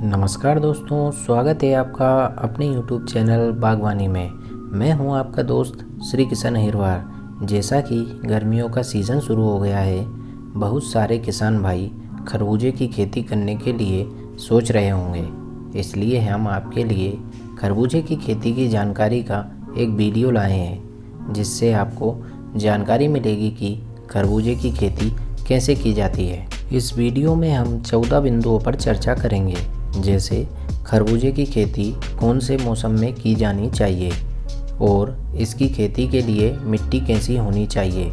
नमस्कार दोस्तों, स्वागत है आपका अपने YouTube चैनल बागवानी में। मैं हूं आपका दोस्त श्री किशन अहिरवार। जैसा कि गर्मियों का सीज़न शुरू हो गया है, बहुत सारे किसान भाई खरबूजे की खेती करने के लिए सोच रहे होंगे। इसलिए हम आपके लिए खरबूजे की खेती की जानकारी का एक वीडियो लाए हैं, जिससे आपको जानकारी मिलेगी कि खरबूजे की खेती कैसे की जाती है। इस वीडियो में हम 14 बिंदुओं पर चर्चा करेंगे, जैसे खरबूजे की खेती कौन से मौसम में की जानी चाहिए और इसकी खेती के लिए मिट्टी कैसी होनी चाहिए,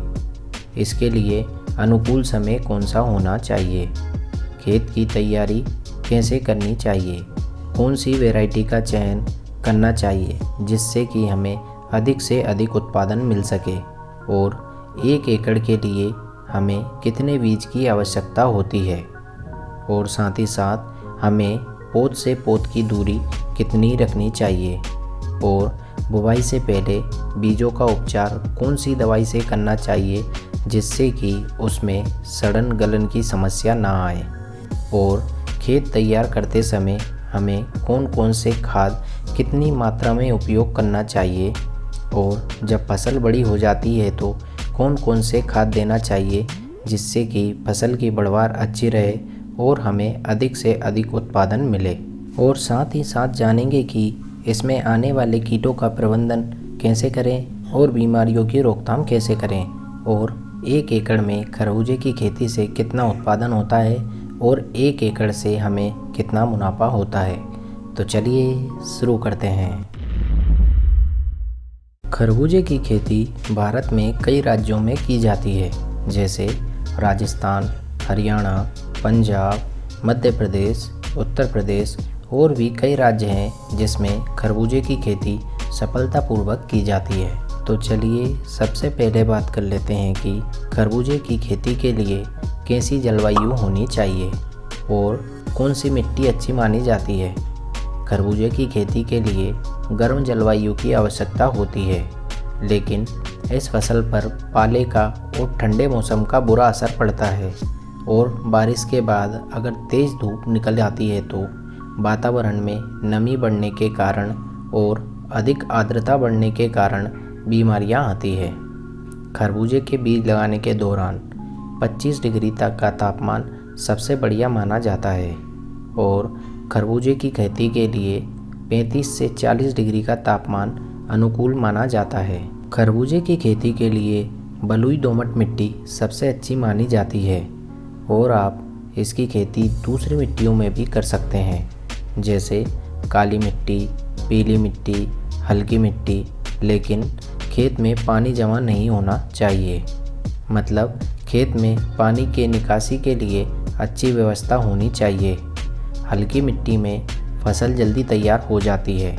इसके लिए अनुकूल समय कौन सा होना चाहिए, खेत की तैयारी कैसे करनी चाहिए, कौन सी वैरायटी का चयन करना चाहिए जिससे कि हमें अधिक से अधिक उत्पादन मिल सके, और 1 एकड़ के लिए हमें कितने बीज की आवश्यकता होती है, और साथ ही साथ हमें पौध से पौध की दूरी कितनी रखनी चाहिए, और बुवाई से पहले बीजों का उपचार कौन सी दवाई से करना चाहिए जिससे कि उसमें सड़न गलन की समस्या ना आए, और खेत तैयार करते समय हमें कौन कौन से खाद कितनी मात्रा में उपयोग करना चाहिए, और जब फसल बड़ी हो जाती है तो कौन कौन से खाद देना चाहिए जिससे कि फसल की बढ़वार अच्छी रहे और हमें अधिक से अधिक उत्पादन मिले। और साथ ही साथ जानेंगे कि इसमें आने वाले कीटों का प्रबंधन कैसे करें और बीमारियों की रोकथाम कैसे करें, और 1 एकड़ में खरबूजे की खेती से कितना उत्पादन होता है और 1 एकड़ से हमें कितना मुनाफा होता है। तो चलिए शुरू करते हैं। खरबूजे की खेती भारत में कई राज्यों में की जाती है, जैसे राजस्थान, हरियाणा, पंजाब, मध्य प्रदेश, उत्तर प्रदेश और भी कई राज्य हैं जिसमें खरबूजे की खेती सफलतापूर्वक की जाती है। तो चलिए सबसे पहले बात कर लेते हैं कि खरबूजे की खेती के लिए कैसी जलवायु होनी चाहिए और कौन सी मिट्टी अच्छी मानी जाती है। खरबूजे की खेती के लिए गर्म जलवायु की आवश्यकता होती है, लेकिन इस फसल पर पाले का और ठंडे मौसम का बुरा असर पड़ता है, और बारिश के बाद अगर तेज़ धूप निकल आती है तो वातावरण में नमी बढ़ने के कारण और अधिक आर्द्रता बढ़ने के कारण बीमारियां आती है। खरबूजे के बीज लगाने के दौरान 25 डिग्री तक का तापमान सबसे बढ़िया माना जाता है, और खरबूजे की खेती के लिए 35 से 40 डिग्री का तापमान अनुकूल माना जाता है। खरबूजे की खेती के लिए बलुई दोमट मिट्टी सबसे अच्छी मानी जाती है, और आप इसकी खेती दूसरी मिट्टियों में भी कर सकते हैं, जैसे काली मिट्टी, पीली मिट्टी, हल्की मिट्टी, लेकिन खेत में पानी जमा नहीं होना चाहिए। मतलब खेत में पानी के निकासी के लिए अच्छी व्यवस्था होनी चाहिए। हल्की मिट्टी में फसल जल्दी तैयार हो जाती है,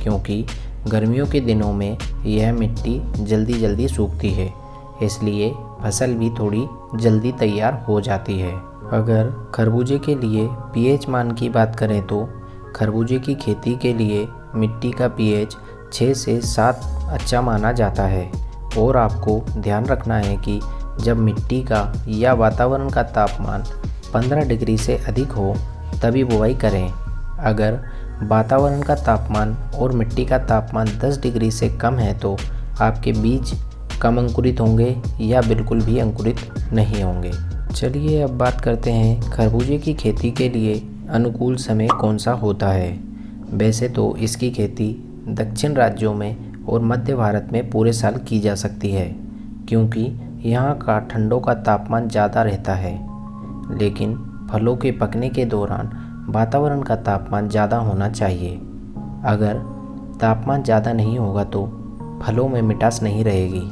क्योंकि गर्मियों के दिनों में यह मिट्टी जल्दी सूखती है, इसलिए फसल भी थोड़ी जल्दी तैयार हो जाती है। अगर खरबूजे के लिए पीएच मान की बात करें तो खरबूजे की खेती के लिए मिट्टी का पीएच 6 से 7 अच्छा माना जाता है, और आपको ध्यान रखना है कि जब मिट्टी का या वातावरण का तापमान 15 डिग्री से अधिक हो तभी बुवाई करें। अगर वातावरण का तापमान और मिट्टी का तापमान 10 डिग्री से कम है तो आपके बीज कम अंकुरित होंगे या बिल्कुल भी अंकुरित नहीं होंगे। चलिए अब बात करते हैं खरबूजे की खेती के लिए अनुकूल समय कौन सा होता है। वैसे तो इसकी खेती दक्षिण राज्यों में और मध्य भारत में पूरे साल की जा सकती है, क्योंकि यहाँ का ठंडों का तापमान ज़्यादा रहता है, लेकिन फलों के पकने के दौरान वातावरण का तापमान ज़्यादा होना चाहिए। अगर तापमान ज़्यादा नहीं होगा तो फलों में मिठास नहीं रहेगी,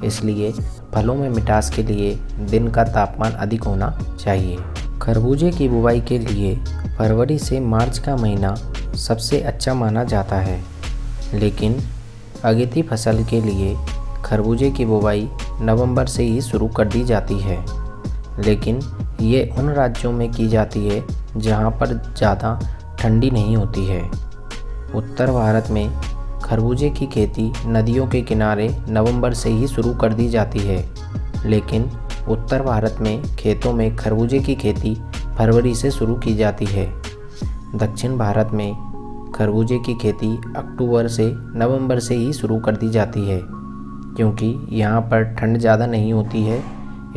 इसलिए फलों में मिठास के लिए दिन का तापमान अधिक होना चाहिए। खरबूजे की बुवाई के लिए फरवरी से मार्च का महीना सबसे अच्छा माना जाता है, लेकिन अगेती फसल के लिए खरबूजे की बुवाई नवंबर से ही शुरू कर दी जाती है, लेकिन ये उन राज्यों में की जाती है जहाँ पर ज़्यादा ठंडी नहीं होती है। उत्तर भारत में खरबूजे की खेती नदियों के किनारे नवंबर से ही शुरू कर दी जाती है, लेकिन उत्तर भारत में खेतों में खरबूजे की खेती फरवरी से शुरू की जाती है। दक्षिण भारत में खरबूजे की खेती अक्टूबर से नवंबर से ही शुरू कर दी जाती है, क्योंकि यहाँ पर ठंड ज़्यादा नहीं होती है,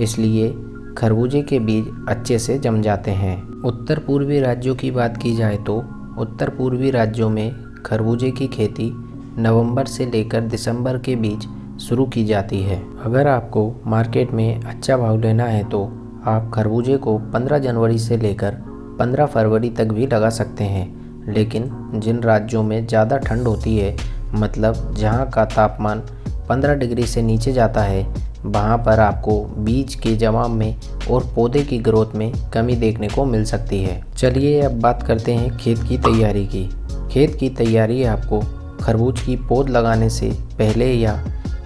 इसलिए खरबूजे के बीज अच्छे से जम जाते हैं। उत्तर पूर्वी राज्यों की बात की जाए तो उत्तर पूर्वी राज्यों में खरबूजे की खेती नवंबर से लेकर दिसंबर के बीच शुरू की जाती है। अगर आपको मार्केट में अच्छा भाव लेना है तो आप खरबूजे को 15 जनवरी से लेकर 15 फरवरी तक भी लगा सकते हैं। लेकिन जिन राज्यों में ज़्यादा ठंड होती है, मतलब जहां का तापमान 15 डिग्री से नीचे जाता है, वहां पर आपको बीज के जमाव में और पौधे की ग्रोथ में कमी देखने को मिल सकती है। चलिए अब बात करते हैं खेत की तैयारी की। खेत की तैयारी आपको खरबूज की पौध लगाने से पहले या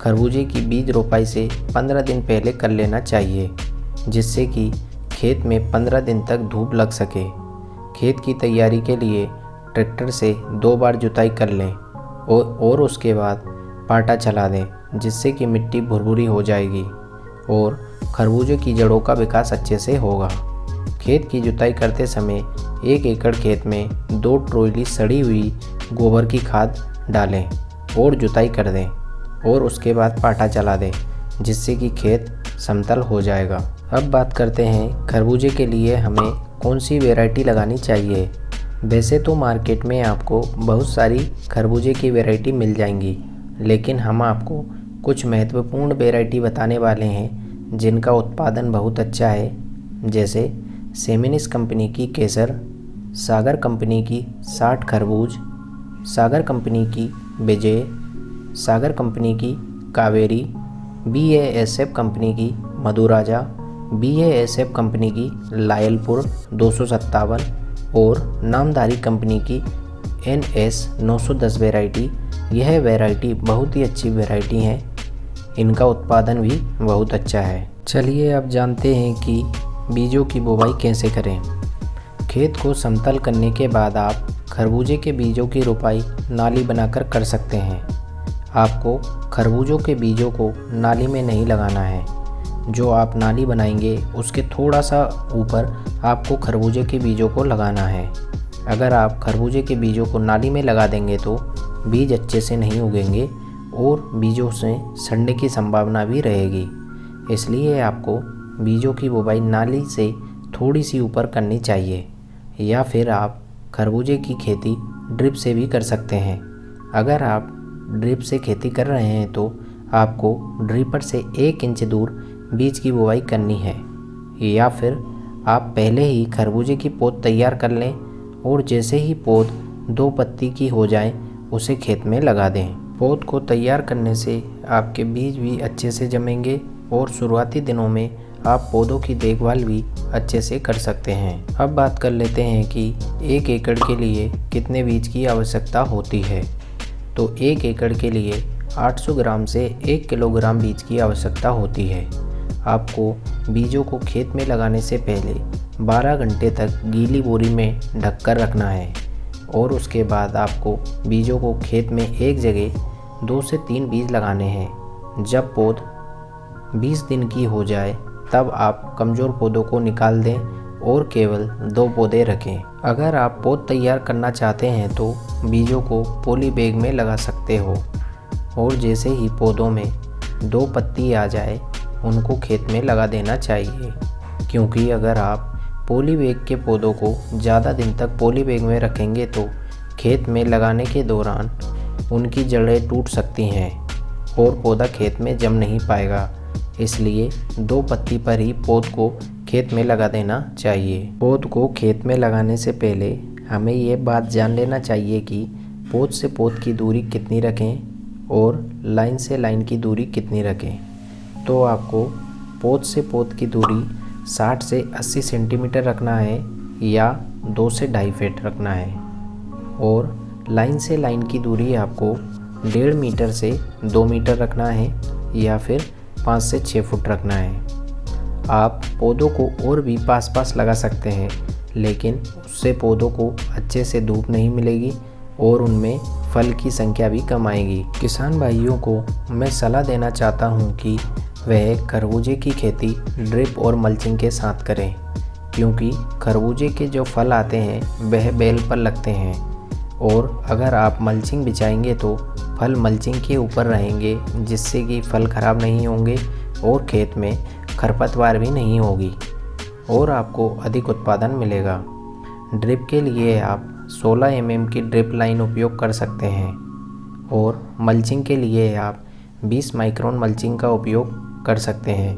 खरबूजे की बीज रोपाई से 15 दिन पहले कर लेना चाहिए, जिससे कि खेत में 15 दिन तक धूप लग सके। खेत की तैयारी के लिए ट्रैक्टर से 2 बार जुताई कर लें और उसके बाद पाटा चला दें, जिससे कि मिट्टी भुरभुरी हो जाएगी और खरबूजे की जड़ों का विकास अच्छे से होगा। खेत की जुताई करते समय 1 एकड़ खेत में 2 ट्रॉली सड़ी हुई गोबर की खाद डालें और जुताई कर दें और उसके बाद पाटा चला दें, जिससे कि खेत समतल हो जाएगा। अब बात करते हैं खरबूजे के लिए हमें कौन सी वैरायटी लगानी चाहिए। वैसे तो मार्केट में आपको बहुत सारी खरबूजे की वैरायटी मिल जाएंगी, लेकिन हम आपको कुछ महत्वपूर्ण वैरायटी बताने वाले हैं जिनका उत्पादन बहुत अच्छा है, जैसे सेमिनिस कंपनी की केसर, सागर कंपनी की 60 खरबूज, सागर कंपनी की विजय, सागर कंपनी की कावेरी, BASF कंपनी की मधुराजा, BASF कंपनी की लायलपुर 257 और नामधारी कंपनी की NS 910 वैरायटी। यह वैरायटी बहुत ही अच्छी वैरायटी है, इनका उत्पादन भी बहुत अच्छा है। चलिए अब जानते हैं कि बीजों की बुवाई कैसे करें। खेत को समतल करने के बाद आप खरबूजे के बीजों की रोपाई नाली बनाकर कर सकते हैं। आपको खरबूजों के बीजों को नाली में नहीं लगाना है। जो आप नाली बनाएंगे उसके थोड़ा सा ऊपर आपको खरबूजे के बीजों को लगाना है। अगर आप खरबूजे के बीजों को नाली में लगा देंगे तो बीज अच्छे से नहीं उगेंगे और बीजों से सड़ने की संभावना भी रहेगी। इसलिए आपको बीजों की बुवाई नाली से थोड़ी सी ऊपर करनी चाहिए, या फिर आप खरबूजे की खेती ड्रिप से भी कर सकते हैं। अगर आप ड्रिप से खेती कर रहे हैं तो आपको ड्रिपर से 1 इंच दूर बीज की बुवाई करनी है, या फिर आप पहले ही खरबूजे की पौध तैयार कर लें और जैसे ही पौध 2 पत्ती की हो जाए उसे खेत में लगा दें। पौध को तैयार करने से आपके बीज भी अच्छे से जमेंगे और शुरुआती दिनों में आप पौधों की देखभाल भी अच्छे से कर सकते हैं। अब बात कर लेते हैं कि 1 एकड़ के लिए कितने बीज की आवश्यकता होती है। तो 1 एकड़ के लिए 800 ग्राम से 1 किलोग्राम बीज की आवश्यकता होती है। आपको बीजों को खेत में लगाने से पहले 12 घंटे तक गीली बोरी में ढककर रखना है और उसके बाद आपको बीजों को खेत में एक जगह 2 से 3 बीज लगाने हैं। जब पौध 20 दिन की हो जाए तब आप कमज़ोर पौधों को निकाल दें और केवल 2 पौधे रखें। अगर आप पौध तैयार करना चाहते हैं तो बीजों को पॉली बैग में लगा सकते हो और जैसे ही पौधों में 2 पत्ती आ जाए उनको खेत में लगा देना चाहिए, क्योंकि अगर आप पॉली बैग के पौधों को ज़्यादा दिन तक पॉली बैग में रखेंगे तो खेत में लगाने के दौरान उनकी जड़ें टूट सकती हैं और पौधा खेत में जम नहीं पाएगा। इसलिए 2 पत्ती पर ही पौध को खेत में लगा देना चाहिए। पौध को खेत में लगाने से पहले हमें ये बात जान लेना चाहिए कि पौध से पौध की दूरी कितनी रखें और लाइन से लाइन की दूरी कितनी रखें। तो आपको पौध से पौध की दूरी 60 से 80 सेंटीमीटर रखना है या 2 से 2.5 फीट रखना है और लाइन से लाइन की दूरी आपको 1.5 मीटर से 2 मीटर रखना है या फिर 5 से 6 फुट रखना है। आप पौधों को और भी पास पास लगा सकते हैं, लेकिन उससे पौधों को अच्छे से धूप नहीं मिलेगी और उनमें फल की संख्या भी कम आएगी। किसान भाइयों को मैं सलाह देना चाहता हूं कि वह खरबूजे की खेती ड्रिप और मल्चिंग के साथ करें, क्योंकि खरबूजे के जो फल आते हैं वह बेल पर लगते हैं और अगर आप मल्चिंग बिछाएंगे तो फल मल्चिंग के ऊपर रहेंगे, जिससे कि फल ख़राब नहीं होंगे और खेत में खरपतवार भी नहीं होगी और आपको अधिक उत्पादन मिलेगा। ड्रिप के लिए आप 16 mm की ड्रिप लाइन उपयोग कर सकते हैं और मल्चिंग के लिए आप 20 माइक्रोन मल्चिंग का उपयोग कर सकते हैं।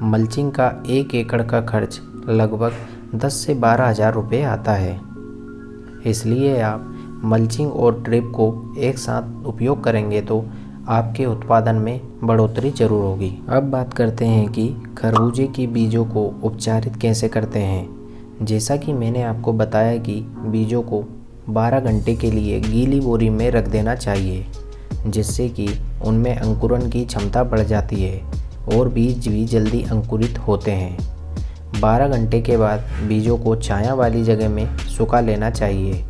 मल्चिंग का 1 एकड़ का खर्च लगभग 10 से 12 हज़ार रुपये आता है, इसलिए आप मल्चिंग और ड्रिप को एक साथ उपयोग करेंगे तो आपके उत्पादन में बढ़ोतरी जरूर होगी। अब बात करते हैं कि खरबूजे की बीजों को उपचारित कैसे करते हैं। जैसा कि मैंने आपको बताया कि बीजों को 12 घंटे के लिए गीली बोरी में रख देना चाहिए, जिससे कि उनमें अंकुरण की क्षमता बढ़ जाती है और बीज भी जल्दी अंकुरित होते हैं। 12 घंटे के बाद बीजों को छाया वाली जगह में सुखा लेना चाहिए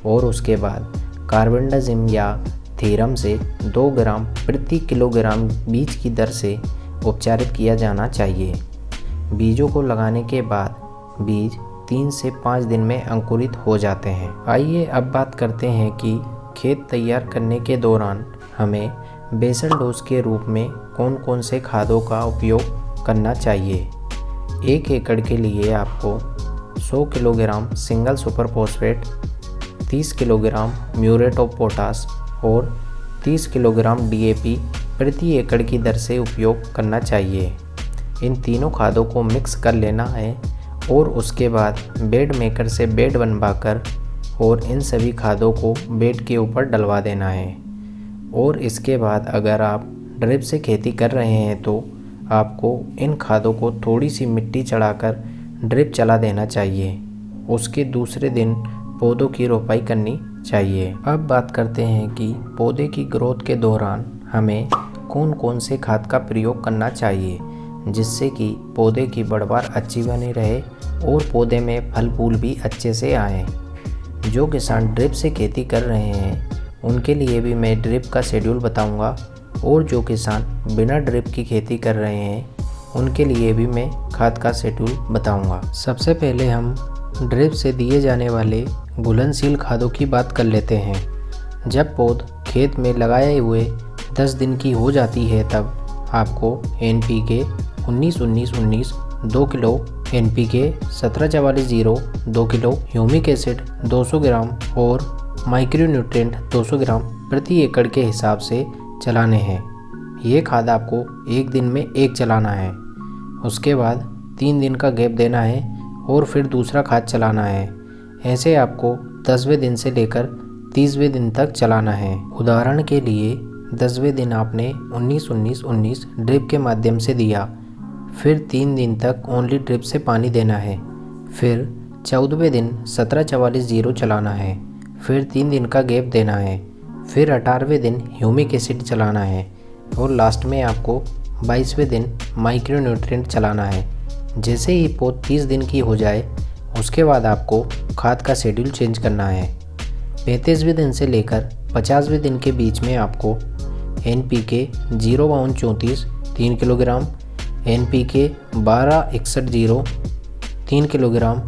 और उसके बाद कार्बेंडाजिम या थीरम से 2 ग्राम प्रति किलोग्राम बीज की दर से उपचारित किया जाना चाहिए। बीजों को लगाने के बाद बीज 3 से 5 दिन में अंकुरित हो जाते हैं। आइए अब बात करते हैं कि खेत तैयार करने के दौरान हमें बेसल डोज के रूप में कौन कौन से खादों का उपयोग करना चाहिए। 1 एकड़ के लिए आपको 100 kilogram single super phosphate, 30 kilogram muriate of potash और 30 किलोग्राम DAP प्रति एकड़ की दर से उपयोग करना चाहिए। इन तीनों खादों को मिक्स कर लेना है और उसके बाद बेड मेकर से बेड बनवाकर और इन सभी खादों को बेड के ऊपर डलवा देना है। और इसके बाद अगर आप ड्रिप से खेती कर रहे हैं तो आपको इन खादों को थोड़ी सी मिट्टी चढ़ाकर ड्रिप चला देना चाहिए। उसके दूसरे दिन पौधों की रोपाई करनी चाहिए। अब बात करते हैं कि पौधे की ग्रोथ के दौरान हमें कौन कौन से खाद का प्रयोग करना चाहिए, जिससे कि पौधे की बढ़वार अच्छी बनी रहे और पौधे में फल फूल भी अच्छे से आए। जो किसान ड्रिप से खेती कर रहे हैं उनके लिए भी मैं ड्रिप का शेड्यूल बताऊंगा और जो किसान बिना ड्रिप की खेती कर रहे हैं उनके लिए भी मैं खाद का शेड्यूल बताऊंगा। सबसे पहले हम ड्रिप से दिए जाने वाले घुलनशील खादों की बात कर लेते हैं। जब पौध खेत में लगाए हुए 10 दिन की हो जाती है तब आपको NPK 19-19-19 2 kilo, NPK 17-44-0 2 kilo, humic acid 200 ग्राम और माइक्रोन्यूट्रिएंट 200 ग्राम प्रति एकड़ के हिसाब से चलाने हैं। ये खाद आपको एक दिन में एक चलाना है, उसके बाद 3 दिन का गैप देना है और फिर दूसरा खाद चलाना है। ऐसे आपको 10वें दिन से लेकर 30वें दिन तक चलाना है। उदाहरण के लिए 10वें दिन आपने 19-19-19 ड्रिप के माध्यम से दिया, फिर 3 दिन तक ओनली ड्रिप से पानी देना है। फिर 14वें दिन 17-44-0 चलाना है, फिर 3 दिन का गैप देना है। फिर 18वें दिन ह्यूमिक एसिड चलाना है और लास्ट में आपको 22वें दिन माइक्रोन्यूट्रिएंट चलाना है। जैसे ही पौध 30 दिन की हो जाए उसके बाद आपको खाद का शेड्यूल चेंज करना है। 35वें दिन से लेकर 50वें दिन के बीच में आपको NPK 0-32-34 3 kilogram, NPK 12-61-0 3 kilogram,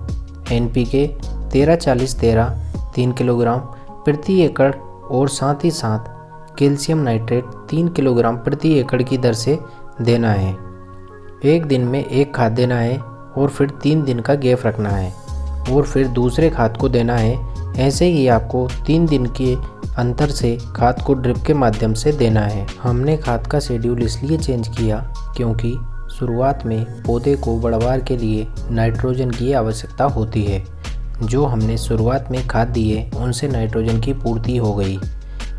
NPK 13-40-13 3 kilogram प्रति एकड़ और साथ ही साथ कैल्शियम नाइट्रेट 3 किलोग्राम प्रति एकड़ की दर से देना है। एक दिन में एक खाद देना है और फिर 3 दिन का गैप रखना है और फिर दूसरे खाद को देना है। ऐसे ही आपको 3 दिन के अंतर से खाद को ड्रिप के माध्यम से देना है। हमने खाद का शेड्यूल इसलिए चेंज किया क्योंकि शुरुआत में पौधे को बढ़वार के लिए नाइट्रोजन की आवश्यकता होती है। जो हमने शुरुआत में खाद दिए उनसे नाइट्रोजन की पूर्ति हो गई।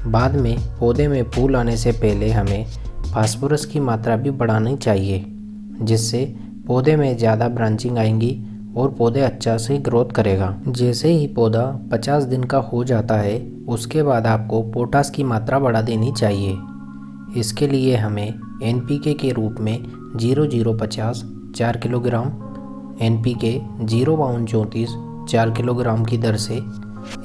बाद में पौधे में फूल आने से पहले हमें फास्फोरस की मात्रा भी बढ़ानी चाहिए, जिससे पौधे में ज़्यादा ब्रांचिंग आएंगी और पौधे अच्छा से ग्रोथ करेगा। जैसे ही पौधा 50 दिन का हो जाता है उसके बाद आपको पोटास की मात्रा बढ़ा देनी चाहिए। इसके लिए हमें NPK के रूप में 0-0-50 4 किलोग्राम, NPK 0-32-34 4 किलोग्राम की दर से,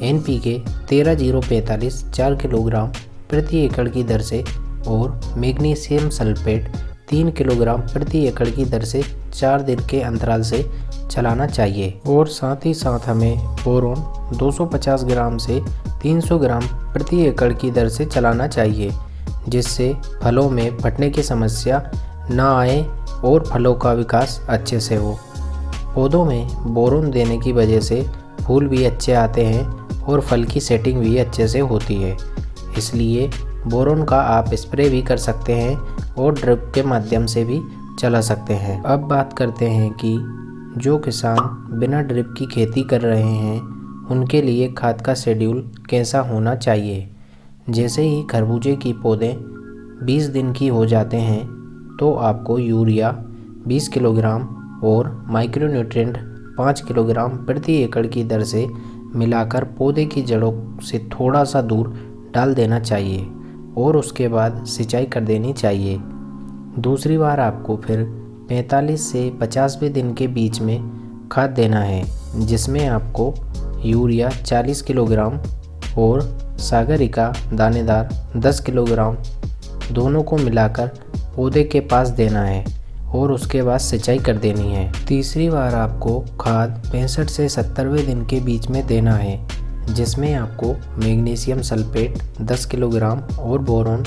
NPK 13-0-45 4 किलोग्राम प्रति एकड़ की दर से और मैग्नीशियम सल्फेट 3 किलोग्राम प्रति एकड़ की दर से 4 दिन के अंतराल से चलाना चाहिए। और साथ ही साथ हमें बोरोन 250 ग्राम से 300 ग्राम प्रति एकड़ की दर से चलाना चाहिए, जिससे फलों में फटने की समस्या ना आए और फलों का विकास अच्छे से हो। पौधों में बोरोन देने की वजह से फूल भी अच्छे आते हैं और फल की सेटिंग भी अच्छे से होती है। इसलिए बोरोन का आप स्प्रे भी कर सकते हैं और ड्रिप के माध्यम से भी चला सकते हैं। अब बात करते हैं कि जो किसान बिना ड्रिप की खेती कर रहे हैं उनके लिए खाद का शेड्यूल कैसा होना चाहिए। जैसे ही खरबूजे की पौधे 20 दिन की हो जाते हैं तो आपको यूरिया 20 किलोग्राम और माइक्रोन्यूट्रिएंट 5 किलोग्राम प्रति एकड़ की दर से मिलाकर पौधे की जड़ों से थोड़ा सा दूर डाल देना चाहिए और उसके बाद सिंचाई कर देनी चाहिए। दूसरी बार आपको फिर 45 से 50वें दिन के बीच में खाद देना है, जिसमें आपको यूरिया 40 किलोग्राम और सागरिका दानेदार 10 किलोग्राम दोनों को मिलाकर पौधे के पास देना है और उसके बाद सिंचाई कर देनी है। तीसरी बार आपको खाद 65 से 70वें दिन के बीच में देना है, जिसमें आपको मैग्नीशियम सल्फेट 10 किलोग्राम और बोरोन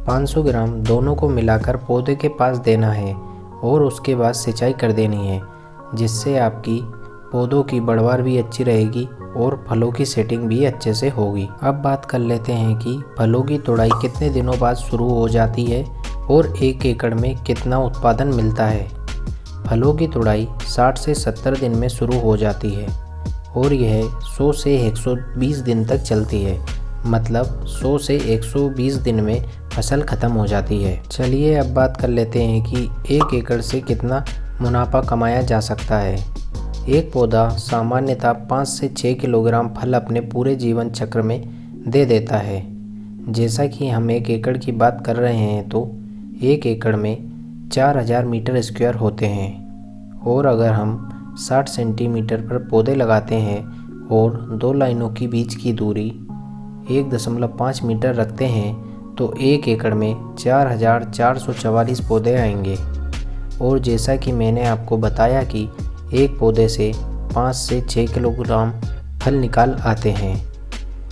500 ग्राम दोनों को मिलाकर पौधे के पास देना है और उसके बाद सिंचाई कर देनी है, जिससे आपकी पौधों की बढ़वार भी अच्छी रहेगी और फलों की सेटिंग भी अच्छे से होगी। अब बात कर लेते हैं कि फलों की तुड़ाई कितने दिनों बाद शुरू हो जाती है और 1 एकड़ में कितना उत्पादन मिलता है। फलों की तुड़ाई 60 से 70 दिन में शुरू हो जाती है और यह 100 से 120 दिन तक चलती है, मतलब 100 से 120 दिन में फसल ख़त्म हो जाती है। चलिए अब बात कर लेते हैं कि 1 एकड़ से कितना मुनाफा कमाया जा सकता है। एक पौधा सामान्यतः 5 से 6 किलोग्राम फल अपने पूरे जीवन चक्र में दे देता है। जैसा कि हम 1 एकड़ की बात कर रहे हैं तो 1 एकड़ में 4000 मीटर स्क्वायर होते हैं और अगर हम 60 सेंटीमीटर पर पौधे लगाते हैं और 2 लाइनों की बीच की दूरी 1.5 मीटर रखते हैं तो 1 एकड़ में 4444 पौधे आएंगे। और जैसा कि मैंने आपको बताया कि एक पौधे से 5 से 6 किलोग्राम फल निकाल आते हैं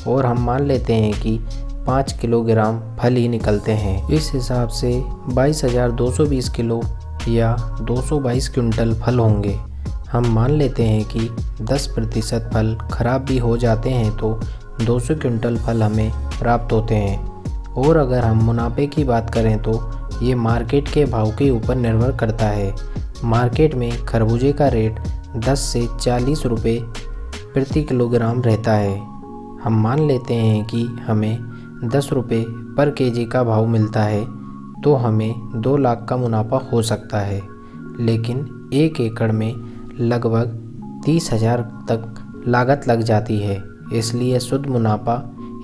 और हम मान लेते हैं कि 5 किलोग्राम फल ही निकलते हैं। इस हिसाब से 22,220 किलो या 222 क्विंटल फल होंगे। हम मान लेते हैं कि 10% फल खराब भी हो जाते हैं तो 200 क्विंटल फल हमें प्राप्त होते हैं। और अगर हम मुनाफे की बात करें तो ये मार्केट के भाव के ऊपर निर्भर करता है। मार्केट में खरबूजे का रेट 10 से 40 रुपये प्रति किलोग्राम रहता है। हम मान लेते हैं कि हमें 10 रुपये पर केजी का भाव मिलता है तो हमें 2 लाख का मुनाफा हो सकता है। लेकिन 1 एकड़ में लगभग 30,000 तक लागत लग जाती है, इसलिए शुद्ध मुनाफा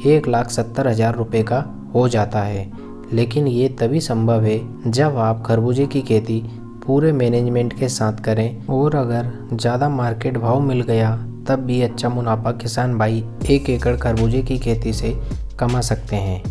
1,70,000 रुपये का हो जाता है। लेकिन ये तभी संभव है जब आप खरबूजे की खेती पूरे मैनेजमेंट के साथ करें और अगर ज़्यादा मार्केट भाव मिल गया तब भी अच्छा मुनाफा किसान भाई 1 एकड़ खरबूजे की खेती से कमा सकते हैं।